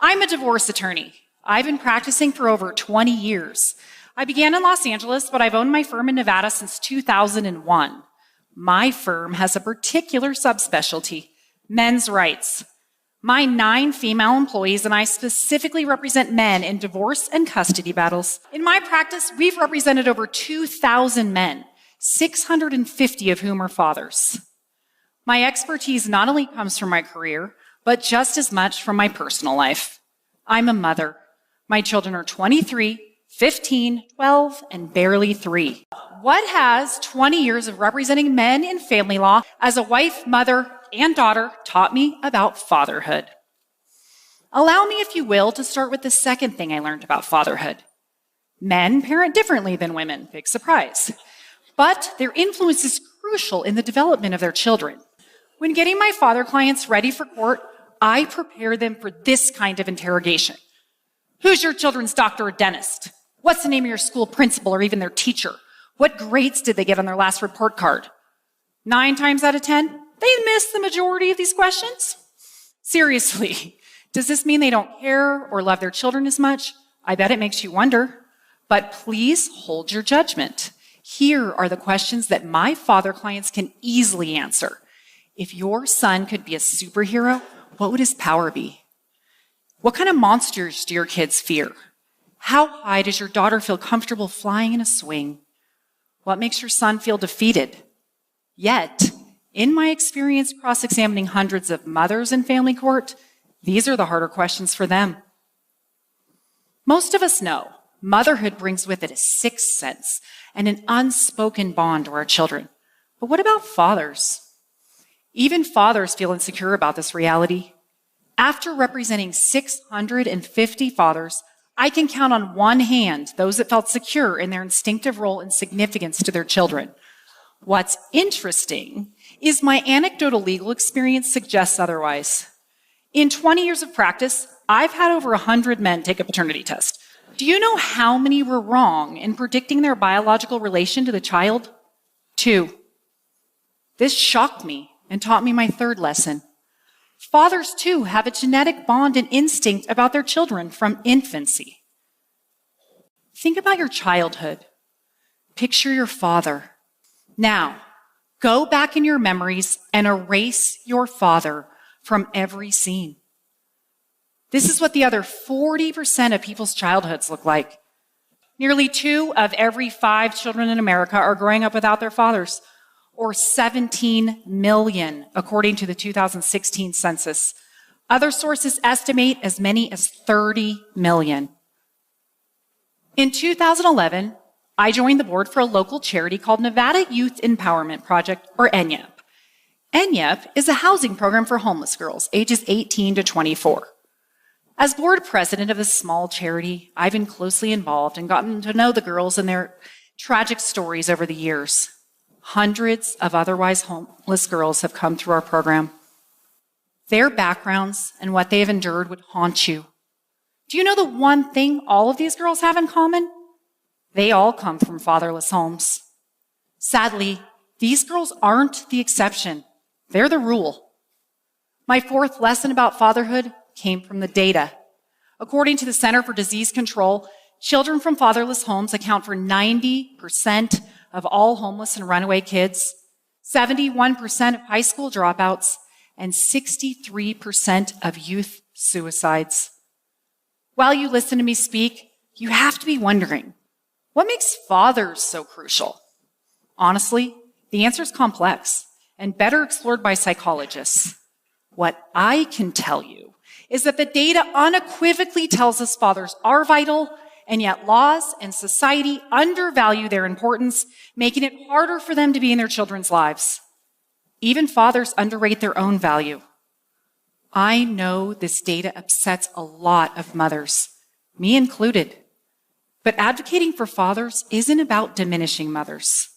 I'm a divorce attorney. I've been practicing for over 20 years. I began in Los Angeles, but I've owned my firm in Nevada since 2001. My firm has a particular subspecialty, men's rights. My 9 female employees and I specifically represent men in divorce and custody battles. In my practice, we've represented over 2,000 men, 650 of whom are fathers. My expertise not only comes from my career, but just as much from my personal life. I'm a mother. My children are 23, 15, 12, and barely 3. What has 20 years of representing men in family law as a wife, mother, and daughter taught me about fatherhood? Allow me, if you will, to start with the second thing I learned about fatherhood. Men parent differently than women, big surprise. But their influence is crucial in the development of their children. When getting my father clients ready for court, I prepare them for this kind of interrogation. Who's your children's doctor or dentist? What's the name of your school principal or even their teacher? What grades did they get on their last report card? 9 times out of 10, they miss the majority of these questions. Seriously, does this mean they don't care or love their children as much? I bet it makes you wonder. But please hold your judgment. Here are the questions that my father clients can easily answer. If your son could be a superhero, what would his power be? What kind of monsters do your kids fear? How high does your daughter feel comfortable flying in a swing? What makes your son feel defeated? Yet, in my experience cross-examining hundreds of mothers in family court, these are the harder questions for them. Most of us know motherhood brings with it a sixth sense and an unspoken bond to our children. But what about fathers? Even fathers feel insecure about this reality. After representing 650 fathers, I can count on one hand those that felt secure in their instinctive role and significance to their children. What's interesting is my anecdotal legal experience suggests otherwise. In 20 years of practice, I've had over 100 men take a paternity test. Do you know how many were wrong in predicting their biological relation to the child? 2. This shocked me and taught me my third lesson. Fathers, too, have a genetic bond and instinct about their children from infancy. Think about your childhood. Picture your father. Now, go back in your memories and erase your father from every scene. This is what the other 40% of people's childhoods look like. Nearly 2 of every 5 children in America are growing up without their fathers, or 17 million, according to the 2016 census. Other sources estimate as many as 30 million. In 2011, I joined the board for a local charity called Nevada Youth Empowerment Project, or NYEP. NYEP is a housing program for homeless girls, ages 18 to 24. As board president of this small charity, I've been closely involved and gotten to know the girls and their tragic stories over the years. Hundreds of otherwise homeless girls have come through our program. Their backgrounds and what they have endured would haunt you. Do you know the one thing all of these girls have in common? They all come from fatherless homes. Sadly, these girls aren't the exception. They're the rule. My fourth lesson about fatherhood came from the data. According to the Center for Disease Control, children from fatherless homes account for 90% of all homeless and runaway kids, 71% of high school dropouts, and 63% of youth suicides. While you listen to me speak, you have to be wondering, what makes fathers so crucial? Honestly, the answer is complex and better explored by psychologists. What I can tell you is that the data unequivocally tells us fathers are vital, and yet laws and society undervalue their importance, making it harder for them to be in their children's lives. Even fathers underrate their own value. I know this data upsets a lot of mothers, me included. But advocating for fathers isn't about diminishing mothers.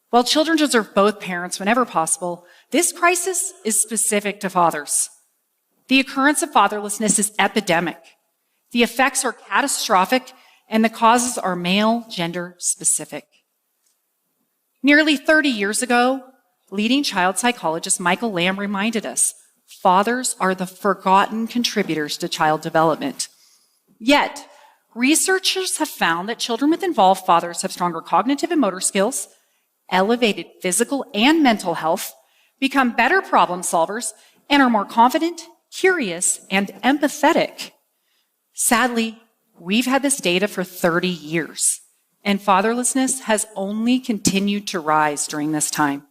While children deserve both parents whenever possible, this crisis is specific to fathers. The occurrence of fatherlessness is epidemic. The effects are catastrophic, and the causes are male gender specific. Nearly 30 years ago, leading child psychologist Michael Lamb reminded us, fathers are the forgotten contributors to child development. Yet, researchers have found that children with involved fathers have stronger cognitive and motor skills, elevated physical and mental health, become better problem solvers, and are more confident, curious, and empathetic. Sadly, we've had this data for 30 years, and fatherlessness has only continued to rise during this time.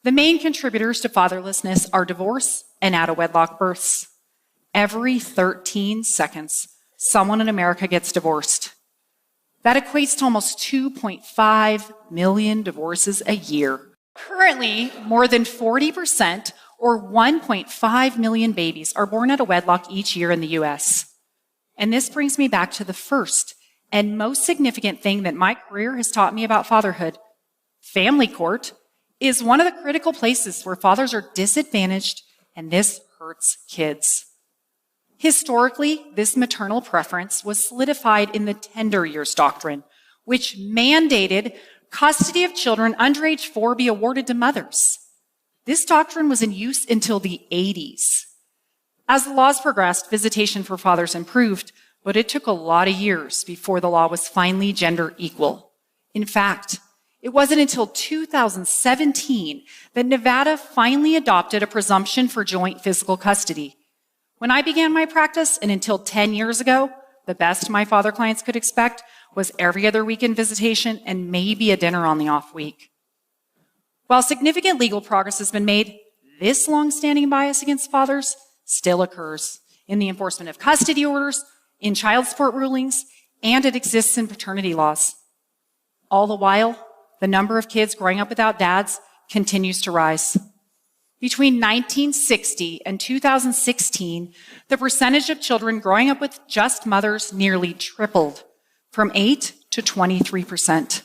The main contributors to fatherlessness are divorce and out-of-wedlock births. Every 13 seconds, someone in America gets divorced. That equates to almost 2.5 million divorces a year. Currently, more than 40%, or 1.5 million babies, are born out of wedlock each year in the US. And this brings me back to the first and most significant thing that my career has taught me about fatherhood. Family court is one of the critical places where fathers are disadvantaged, and this hurts kids. Historically, this maternal preference was solidified in the tender years doctrine, which mandated custody of children under age 4 be awarded to mothers. This doctrine was in use until the 80s. As the laws progressed, visitation for fathers improved, but it took a lot of years before the law was finally gender equal. In fact, it wasn't until 2017 that Nevada finally adopted a presumption for joint physical custody. When I began my practice, and until 10 years ago, the best my father clients could expect was every other weekend visitation and maybe a dinner on the off week. While significant legal progress has been made, this long-standing bias against fathers still occurs in the enforcement of custody orders, in child support rulings, and it exists in paternity laws. All the while, the number of kids growing up without dads continues to rise. Between 1960 and 2016, the percentage of children growing up with just mothers nearly tripled, from 8 to 23%.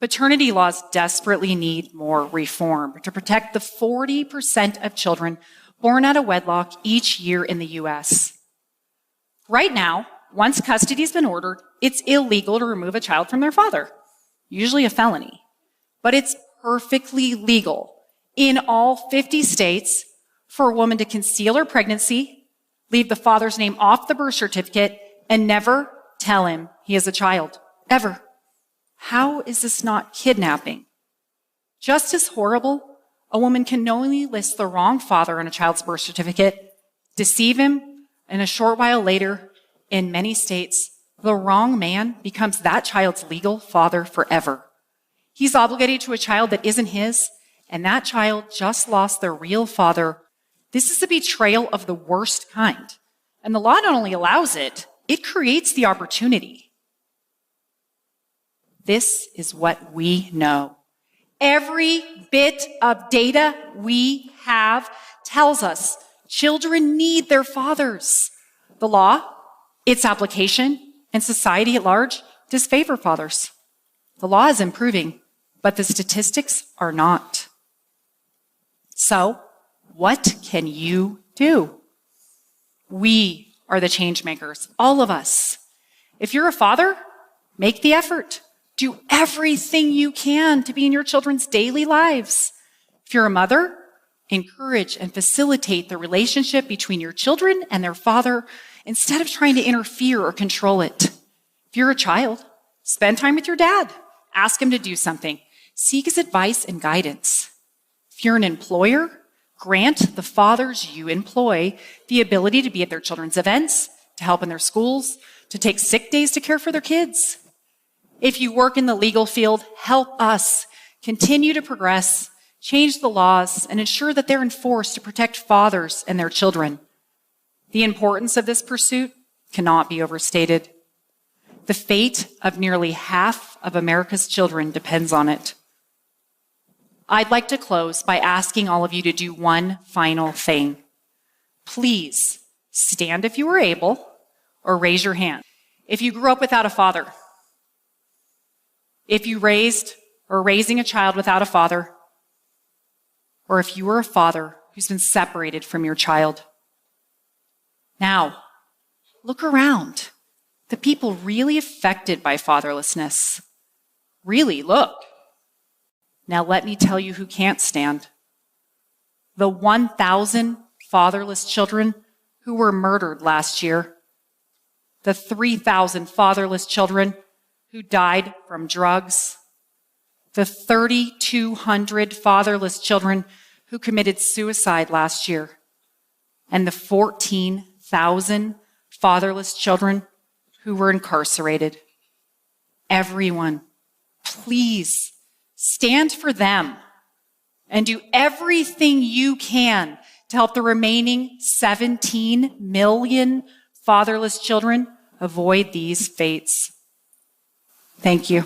Paternity laws desperately need more reform to protect the 40% of children born out of wedlock each year in the US. Right now, once custody has been ordered, it's illegal to remove a child from their father, usually a felony. But it's perfectly legal in all 50 states for a woman to conceal her pregnancy, leave the father's name off the birth certificate, and never tell him he has a child, ever. How is this not kidnapping? Just as horrible, a woman can knowingly list the wrong father on a child's birth certificate, deceive him, and a short while later, in many states, the wrong man becomes that child's legal father forever. He's obligated to a child that isn't his, and that child just lost their real father. This is a betrayal of the worst kind. And the law not only allows it, it creates the opportunity. This is what we know. Every bit of data we have tells us children need their fathers. The law, its application, and society at large disfavor fathers. The law is improving, but the statistics are not. So, what can you do? We are the change makers, all of us. If you're a father, make the effort. Do everything you can to be in your children's daily lives. If you're a mother, encourage and facilitate the relationship between your children and their father instead of trying to interfere or control it. If you're a child, spend time with your dad. Ask him to do something. Seek his advice and guidance. If you're an employer, grant the fathers you employ the ability to be at their children's events, to help in their schools, to take sick days to care for their kids. If you work in the legal field, help us continue to progress, change the laws, and ensure that they're enforced to protect fathers and their children. The importance of this pursuit cannot be overstated. The fate of nearly half of America's children depends on it. I'd like to close by asking all of you to do one final thing. Please stand if you are able, or raise your hand. If you grew up without a father, if you raised or raising a child without a father, or if you were a father who's been separated from your child. Now, look around. The people really affected by fatherlessness. Really, look. Now let me tell you who can't stand. the 1,000 fatherless children who were murdered last year, the 3,000 fatherless children who died from drugs, the 3,200 fatherless children who committed suicide last year, and the 14,000 fatherless children who were incarcerated. Everyone, please stand for them and do everything you can to help the remaining 17 million fatherless children avoid these fates. Thank you.